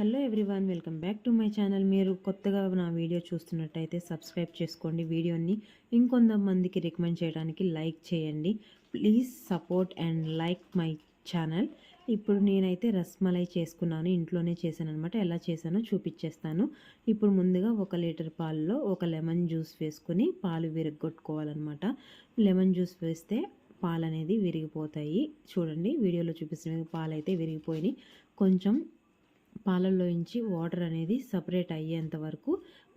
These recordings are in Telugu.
Hello everyone, welcome back to my channel. మీరు కొత్తగా నా వీడియో చూస్తున్నట్టయితే సబ్స్క్రైబ్ చేసుకోండి. వీడియోని ఇంకొంతమందికి రికమెండ్ చేయడానికి లైక్ చేయండి. Please support and like my channel. ఇప్పుడు నేనైతే రస్మలై చేసుకున్నాను, ఇంట్లోనే చేశాను అనమాట. ఎలా చేశానో చూపించేస్తాను. ఇప్పుడు ముందుగా 1 లీటర్ పాలలో 1 లెమన్ జ్యూస్ వేసుకుని పాలు విరగొట్టుకోవాలన్నమాట. లెమన్ జ్యూస్ వేస్తే పాలు అనేది విరిగిపోతాయి. చూడండి, వీడియోలో చూపిస్తున్న పాలు అయితే విరిగిపోయినాయి. కొంచెం పాలల్లోంచి వాటర్ అనేది సపరేట్ అయ్యేంత వరకు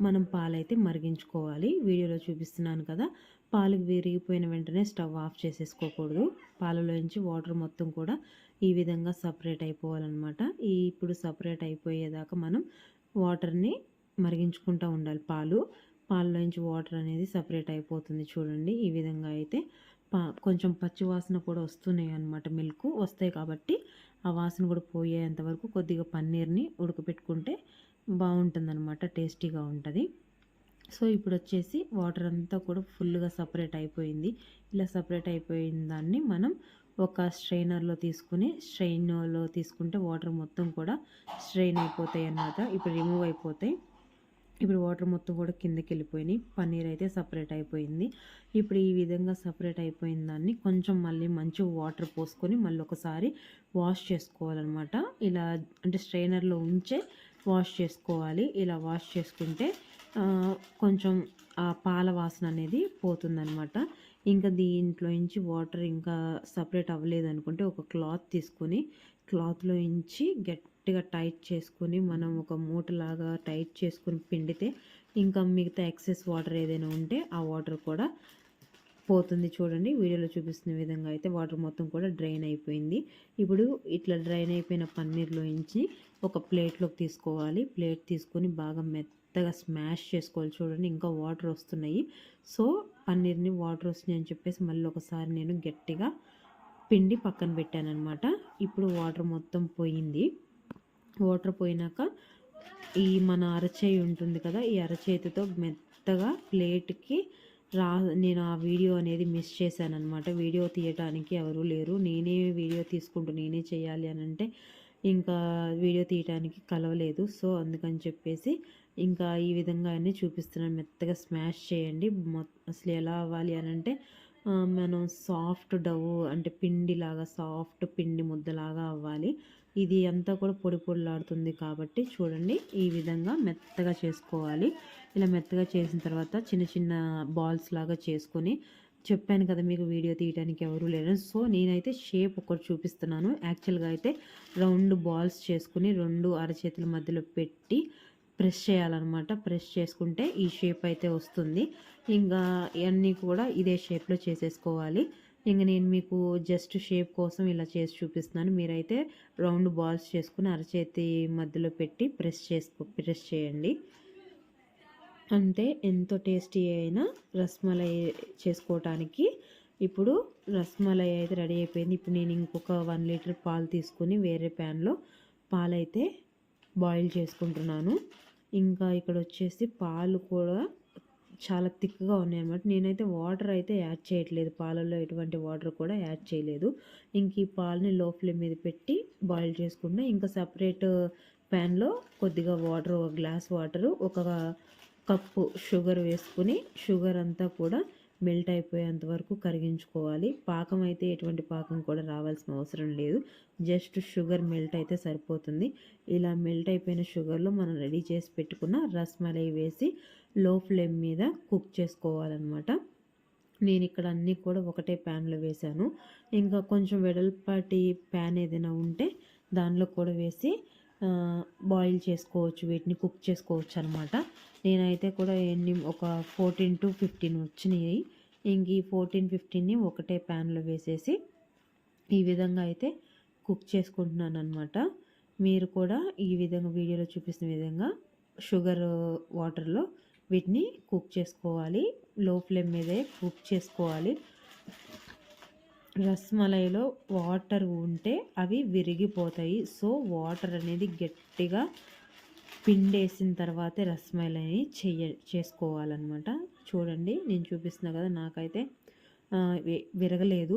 మనం పాలైతే మరిగించుకోవాలి. వీడియోలో చూపిస్తున్నాను కదా, పాలు విరిగిపోయిన వెంటనే స్టవ్ ఆఫ్ చేసేసుకోకూడదు. పాలలోంచి వాటర్ మొత్తం కూడా ఈ విధంగా సపరేట్ అయిపోవాలన్నమాట. ఇప్పుడు సపరేట్ అయిపోయేదాకా మనం వాటర్ని మరిగించుకుంటూ ఉండాలి. పాలలోంచి వాటర్ అనేది సపరేట్ అయిపోతుంది. చూడండి, ఈ విధంగా అయితే కొంచెం పచ్చి వాసన కూడా వస్తున్నాయి అన్నమాట. మిల్క్ వస్తాయి కాబట్టి ఆ వాసన కూడా పోయేంత వరకు కొద్దిగా పన్నీర్ని ఉడకపెట్టుకుంటే బాగుంటుందన్నమాట, టేస్టీగా ఉంటుంది. సో ఇప్పుడు వచ్చేసి వాటర్ అంతా కూడా ఫుల్గా సపరేట్ అయిపోయింది. ఇలా సపరేట్ అయిపోయిన దాన్ని మనం ఒక స్ట్రైనర్లో తీసుకుంటే వాటర్ మొత్తం కూడా స్ట్రెయిన్ అయిపోతాయి అన్నమాట. ఇప్పుడు రిమూవ్ అయిపోతాయి. ఇప్పుడు వాటర్ మొత్తం కూడా కిందకి వెళ్ళిపోయినాయి. పన్నీర్ అయితే సపరేట్ అయిపోయింది. ఇప్పుడు ఈ విధంగా సపరేట్ అయిపోయిన దాన్ని కొంచెం మళ్ళీ మంచి వాటర్ పోసుకొని మళ్ళీ ఒకసారి వాష్ చేసుకోవాలన్నమాట. ఇలా అంటే స్ట్రైనర్లో ఉంచే వాష్ చేసుకోవాలి. ఇలా వాష్ చేసుకుంటే కొంచెం ఆ పాల వాసన అనేది పోతుందన్నమాట. ఇంకా దీంట్లో నుంచి వాటర్ ఇంకా సపరేట్ అవ్వలేదు అనుకుంటే ఒక క్లాత్ తీసుకొని క్లాత్లో నుంచి గట్టిగా టైట్ చేసుకొని మనం ఒక మూటలాగా టైట్ చేసుకొని పిండితే ఇంకా మిగతా ఎక్సెస్ వాటర్ ఏదైనా ఉంటే ఆ వాటర్ కూడా పోతుంది. చూడండి, వీడియోలో చూపిస్తున్న విధంగా అయితే వాటర్ మొత్తం కూడా డ్రైన్ అయిపోయింది. ఇప్పుడు ఇట్లా డ్రైన్ అయిపోయిన పన్నీర్లో నుంచి ఒక ప్లేట్లోకి తీసుకోవాలి. ప్లేట్ తీసుకొని బాగా మెత్తగా స్మాష్ చేసుకోవాలి. చూడండి, ఇంకా వాటర్ వస్తున్నాయి. సో పన్నీర్ని వాటర్ వస్తున్నాయి అని చెప్పేసి మళ్ళీ ఒకసారి నేను గట్టిగా పిండి పక్కన పెట్టాను అనమాట. ఇప్పుడు వాటర్ మొత్తం పోయింది. వాటర్ పోయినాక ఈ మన అరచేయి ఉంటుంది కదా, ఈ అరచేతితో మెత్తగా ప్లేట్కి నేను ఆ వీడియో అనేది మిస్ చేశాను అనమాట. వీడియో తీయటానికి ఎవరు లేరు. నేనే వీడియో తీసుకుంటూ నేనే చేయాలి అని అంటే ఇంకా వీడియో తీయటానికి కలవలేదు. సో అందుకని చెప్పేసి ఇంకా ఈ విధంగా అన్నీ చూపిస్తున్నాను. మెత్తగా స్మాష్ చేయండి. అసలు ఎలా అవ్వాలి అని అంటే మనం సాఫ్ట్ డవ్ అంటే పిండిలాగా, సాఫ్ట్ పిండి ముద్దలాగా అవ్వాలి. ఇది అంతా కూడా పొడి పొడిలాడుతుంది కాబట్టి చూడండి, ఈ విధంగా మెత్తగా చేసుకోవాలి. ఇలా మెత్తగా చేసిన తర్వాత చిన్న చిన్న బాల్స్ లాగా చేసుకొని, చెప్పాను కదా మీకు వీడియో తీయడానికి ఎవరు లేరు. సో నేనైతే షేప్ ఒకటి చూపిస్తున్నాను. యాక్చువల్గా అయితే రౌండ్ బాల్స్ చేసుకుని 2 అరచేతుల మధ్యలో పెట్టి ప్రెస్ చేయాలన్నమాట. ప్రెస్ చేసుకుంటే ఈ షేప్ అయితే వస్తుంది. ఇంకా ఇవన్నీ కూడా ఇదే షేప్లో చేసేసుకోవాలి. ఇంకా నేను మీకు జస్ట్ షేప్ కోసం ఇలా చేసి చూపిస్తున్నాను. మీరైతే రౌండ్ బాల్స్ చేసుకుని అరచేతి మధ్యలో పెట్టి ప్రెస్ చేయండి. అంతే, ఎంతో టేస్టీ అయిన రస్మలై చేసుకోవటానికి ఇప్పుడు రస్మలై అయితే రెడీ అయిపోయింది. ఇప్పుడు నేను ఇంకొక 1 లీటర్ పాలు తీసుకుని వేరే ప్యాన్లో పాలైతే బాయిల్ చేసుకుంటున్నాను. ఇంకా ఇక్కడ వచ్చేసి పాలు కూడా చాలా థిక్గా ఉన్నాయన్నమాట. నేనైతే వాటర్ అయితే యాడ్ చేయట్లేదు, పాలల్లో ఎటువంటి వాటర్ కూడా యాడ్ చేయలేదు. ఇంక ఈ పాలని లో ఫ్లేమ్ మీద పెట్టి బాయిల్ చేసుకుంటే ఇంకా సపరేట్ ప్యాన్లో కొద్దిగా water, 1 glass water, 1 cup sugar వేసుకుని షుగర్ అంతా కూడా మెల్ట్ అయిపోయేంత వరకు కరిగించుకోవాలి. పాకం అయితే ఎటువంటి పాకం కూడా రావాల్సిన అవసరం లేదు. జస్ట్ షుగర్ మెల్ట్ అయితే సరిపోతుంది. ఇలా మెల్ట్ అయిపోయిన షుగర్లో మనం రెడీ చేసి పెట్టుకున్న రస్మలై వేసి లో ఫ్లేమ్ మీద కుక్ చేసుకోవాలన్నమాట. నేను ఇక్కడ అన్నీ కూడా ఒకటే ప్యాన్లో వేశాను. ఇంకా కొంచెం వెడల్పాటి ప్యాన్ ఏదైనా ఉంటే దానిలో కూడా వేసి బాయిల్ చేసుకోవచ్చు, వీటిని కుక్ చేసుకోవచ్చు అనమాట. నేనైతే కూడా ఒక 14 to 15 వచ్చినాయి. ఇంక ఈ 14, 15ని ఒకటే ప్యాన్లో వేసేసి ఈ విధంగా అయితే కుక్ చేసుకుంటున్నాను అనమాట. మీరు కూడా ఈ విధంగా వీడియోలో చూపిస్తున్న విధంగా షుగర్ వాటర్లో వీటిని కుక్ చేసుకోవాలి. లో ఫ్లేమ్ మీదే కుక్ చేసుకోవాలి. రస్మలైలో వాటర్ ఉంటే అవి విరిగిపోతాయి. సో వాటర్ అనేది గట్టిగా పిండేసిన తర్వాతే రస్మలైని చేసుకోవాలన్నమాట. చూడండి, నేను చూపిస్తున్నా కదా, నాకైతే విరగలేదు,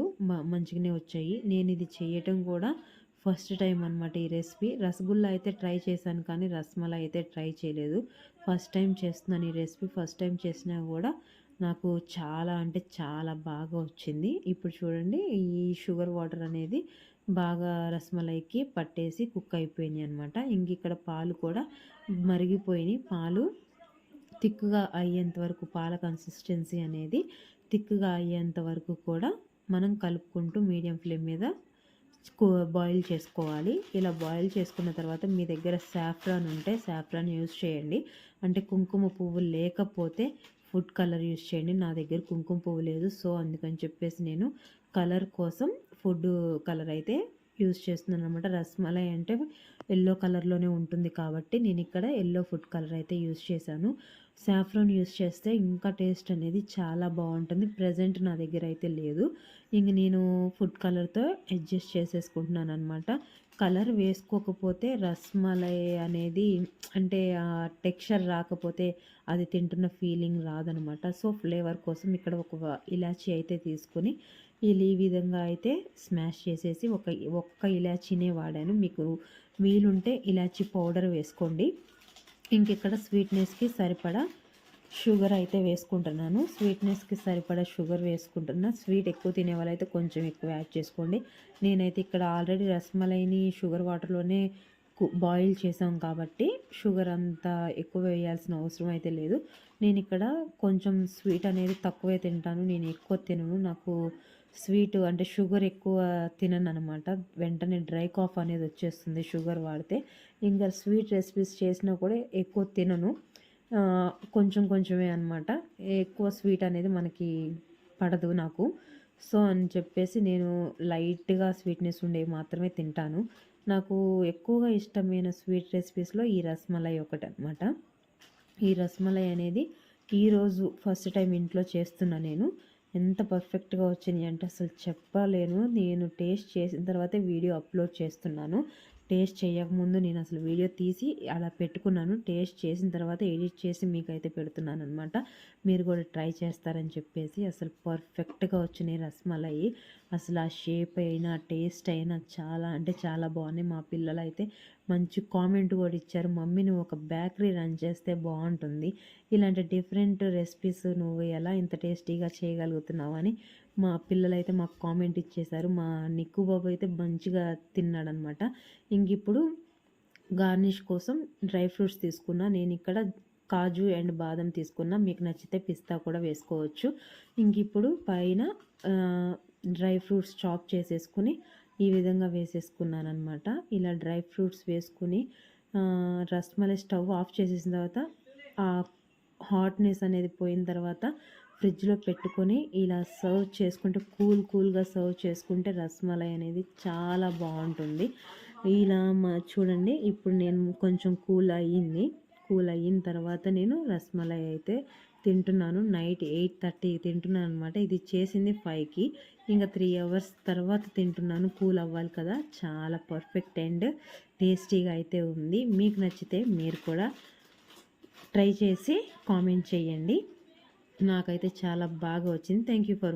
మంచిగానే వచ్చాయి. నేను ఇది చేయటం కూడా ఫస్ట్ టైం అనమాట ఈ రెసిపీ. రసగుల్లా అయితే ట్రై చేశాను కానీ రసమలై అయితే ట్రై చేయలేదు. ఫస్ట్ టైం చేస్తున్నాను ఈ రెసిపీ. ఫస్ట్ టైం చేసినా కూడా నాకు చాలా అంటే చాలా బాగా వచ్చింది. ఇప్పుడు చూడండి ఈ షుగర్ వాటర్ అనేది బాగా రసమలైకి పట్టేసి కుక్ అయిపోయినాయి అనమాట. ఇంక ఇక్కడ పాలు కూడా మరిగిపోయినాయి. పాలు థిక్‌గా అయ్యేంత వరకు పాల కన్సిస్టెన్సీ అనేది థిక్‌గా అయ్యేంత వరకు కూడా మనం కలుపుకుంటూ మీడియం ఫ్లేమ్ మీద బాయిల్ చేసుకోవాలి. ఇలా బాయిల్ చేసుకున్న తర్వాత మీ దగ్గర సాఫ్రాన్ ఉంటే సాఫ్రాన్ యూజ్ చేయండి. అంటే కుంకుమ పువ్వు లేకపోతే ఫుడ్ కలర్ యూజ్ చేయండి. నా దగ్గర కుంకుమ పువ్వు లేదు. సో అందుకని చెప్పేసి నేను కలర్ కోసం ఫుడ్ కలర్ అయితే యూజ్ చేస్తున్నాను అనమాట. రస్మలై అంటే ఎల్లో కలర్లోనే ఉంటుంది కాబట్టి నేను ఇక్కడ ఎల్లో ఫుడ్ కలర్ అయితే యూజ్ చేశాను. సాఫ్రాన్ యూజ్ చేస్తే ఇంకా టేస్ట్ అనేది చాలా బాగుంటుంది. ప్రజెంట్ నా దగ్గర అయితే లేదు. ఇంక నేను ఫుడ్ కలర్తో అడ్జస్ట్ చేసేసుకుంటున్నాను అనమాట. కలర్ వేసుకోకపోతే రస్మలై అనేది అంటే ఆ టెక్స్చర్ రాకపోతే అది తింటున్న ఫీలింగ్ రాదనమాట. సో ఫ్లేవర్ కోసం ఇక్కడ ఒక ఇలాచీ అయితే తీసుకొని ఈ విధంగా అయితే స్మాష్ చేసేసి ఒక్క ఇలాచీనే వాడాను. మీకు వీలుంటే ఇలాచీ పౌడర్ వేసుకోండి. ఇంక ఇక్కడ స్వీట్నెస్కి సరిపడా షుగర్ అయితే వేసుకుంటున్నాను. స్వీట్నెస్కి సరిపడా షుగర్ వేసుకుంటున్నా. స్వీట్ ఎక్కువ తినే వాళ్ళైతే కొంచెం ఎక్కువ యాడ్ చేసుకోండి. నేనైతే ఇక్కడ ఆల్రెడీ రస్మలైని షుగర్ వాటర్లోనే బాయిల్ చేసాం కాబట్టి షుగర్ అంత ఎక్కువ వేయాల్సిన అవసరం అయితే లేదు. నేను ఇక్కడ కొంచెం స్వీట్ అనేది తక్కువే తింటాను. నేను ఎక్కువ తినను. నాకు స్వీట్ అంటే షుగర్ ఎక్కువ తినను అనమాట. వెంటనే డ్రై కాఫ్ అనేది వచ్చేస్తుంది షుగర్ వాడితే. ఇంకా స్వీట్ రెసిపీస్ చేసినా కూడా ఎక్కువ తినను. కొంచెం కొంచెమే అనమాట. ఎక్కువ స్వీట్ అనేది మనకి పడదు నాకు. సో అని చెప్పేసి నేను లైట్గా స్వీట్నెస్ ఉండేవి మాత్రమే తింటాను. నాకు ఎక్కువగా ఇష్టమైన స్వీట్ రెసిపీస్లో ఈ రస్మలై ఒకటి అనమాట. ఈ రస్మలై అనేది ఈరోజు ఫస్ట్ టైం ఇంట్లో చేస్తున్నా నేను. ఎంత పర్ఫెక్ట్గా వచ్చినాయి అంటే అసలు చెప్పలేను. నేను టేస్ట్ చేసిన తర్వాతే వీడియో అప్లోడ్ చేస్తున్నాను. టేస్ట్ చేయకముందు నేను అసలు వీడియో తీసి అలా పెట్టుకున్నాను. టేస్ట్ చేసిన తర్వాత ఎడిట్ చేసి మీకైతే పెడుతున్నాను అనమాట. మీరు కూడా ట్రై చేస్తారని చెప్పేసి. అసలు పర్ఫెక్ట్గా వచ్చినాయి రస్మలై. అసలు ఆ షేప్ అయినా టేస్ట్ అయినా చాలా అంటే చాలా బాగున్నాయి. మా పిల్లలు అయితే మంచి కామెంట్ కూడా ఇచ్చారు, మమ్మీ నువ్వు ఒక బేకరీ రన్ చేస్తే బాగుంటుంది, ఇలాంటి డిఫరెంట్ రెసిపీస్ నువ్వు ఎలా ఇంత టేస్టీగా చేయగలుగుతున్నావు అని మా పిల్లలైతే మాకు కామెంట్ ఇచ్చేశారు. మా నిక్కు బాబు అయితే మంచిగా తిన్నాడనమాట. ఇంక ఇప్పుడు గార్నిష్ కోసం డ్రై ఫ్రూట్స్ తీసుకున్నా. నేను ఇక్కడ కాజు అండ్ బాదం తీసుకున్నా. మీకు నచ్చితే పిస్తా కూడా వేసుకోవచ్చు. ఇంక ఇప్పుడు పైన డ్రై ఫ్రూట్స్ చాప్ చేసేసుకుని ఈ విధంగా వేసేసుకున్నాను అనమాట. ఇలా డ్రై ఫ్రూట్స్ వేసుకుని రస్మలై స్టవ్ ఆఫ్ చేసేసిన తర్వాత ఆ హాట్నెస్ అనేది పోయిన తర్వాత ఫ్రిడ్జ్లో పెట్టుకొని ఇలా సర్వ్ చేసుకుంటే కూల్గా సర్వ్ చేసుకుంటే రస్మలై అనేది చాలా బాగుంటుంది. ఇలా చూడండి ఇప్పుడు నేను కొంచెం కూల్ అయిన తర్వాత నేను రస్మలై అయితే తింటున్నాను. నైట్ 8:30 తింటున్నాను అనమాట. ఇది చేసింది 5కి. ఇంకా 3 అవర్స్ తర్వాత తింటున్నాను. కూల్ అవ్వాలి కదా. చాలా పర్ఫెక్ట్ అండ్ టేస్టీగా అయితే ఉంది. మీకు నచ్చితే మీరు కూడా ట్రై చేసి కామెంట్ చేయండి. నాకైతే చాలా బాగా వచ్చింది. Thank you for watching.